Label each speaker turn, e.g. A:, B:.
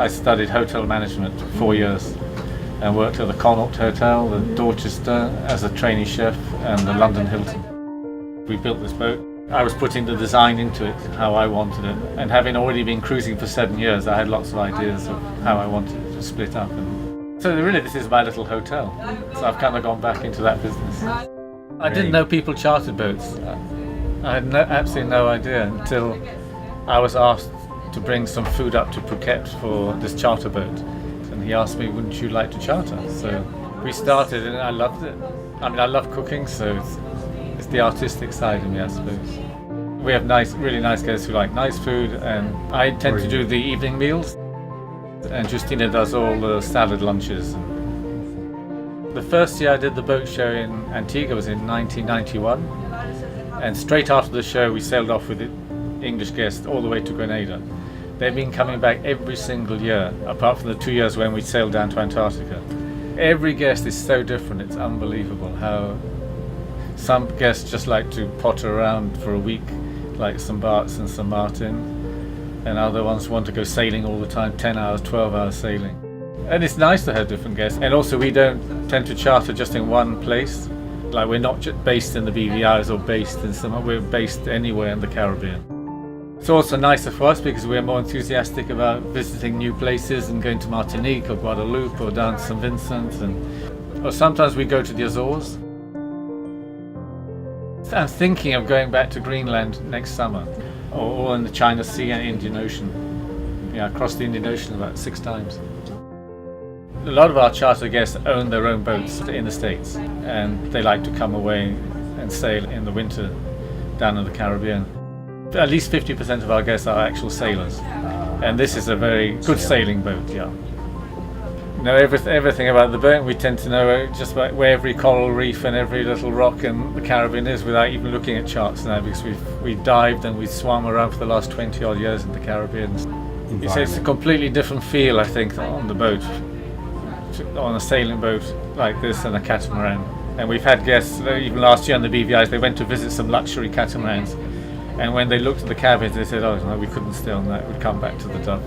A: I studied hotel management for 4 years and worked at the Connaught Hotel, the Dorchester as a trainee chef, and the London Hilton. We built this boat. I was putting the design into it, how I wanted it, and having already been cruising for 7 years, I had lots of ideas of how I wanted it to split up. And so really this is my little hotel, so I've kind of gone back into that business. I didn't know people chartered boats. I had absolutely no idea until I was asked to bring some food up to Phuket for this charter boat, and he asked me, wouldn't you like to charter? So we started and I loved it. I mean, I love cooking, so it's the artistic side of me, I suppose. We have really nice guests who like nice food, and I tend to do the evening meals, and Justyna does all the salad lunches. The first year I did the boat show in Antigua was in 1991, and straight after the show we sailed off with the English guests all the way to Grenada. They've been coming back every single year, apart from the 2 years when we sailed down to Antarctica. Every guest is so different, it's unbelievable how some guests just like to potter around for a week, like St. Bart's and St. Martin, and other ones want to go sailing all the time, 10 hours, 12 hours sailing. And it's nice to have different guests, and also we don't tend to charter just in one place. Like, we're not just based in the BVIs or based in somewhere, we're based anywhere in the Caribbean. It's also nicer for us because we're more enthusiastic about visiting new places and going to Martinique or Guadeloupe or down to St. Vincent, or sometimes we go to the Azores. I'm thinking of going back to Greenland next summer, or in the China Sea and Indian Ocean. Yeah, I crossed the Indian Ocean about 6 times. A lot of our charter guests own their own boats in the States, and they like to come away and sail in the winter down in the Caribbean. At least 50% of our guests are actual sailors, and this is a very good sailing boat, yeah. Know everything about the boat. We tend to know just about where every coral reef and every little rock in the Caribbean is without even looking at charts now, because we've dived and we've swum around for the last 20 odd years in the Caribbean. It's a completely different feel, I think, on the boat, on a sailing boat like this and a catamaran. And we've had guests, even last year on the BVIs, they went to visit some luxury catamarans, and when they looked at the cabins they said, oh no, we couldn't stay on that, we'd come back to the DOOVE.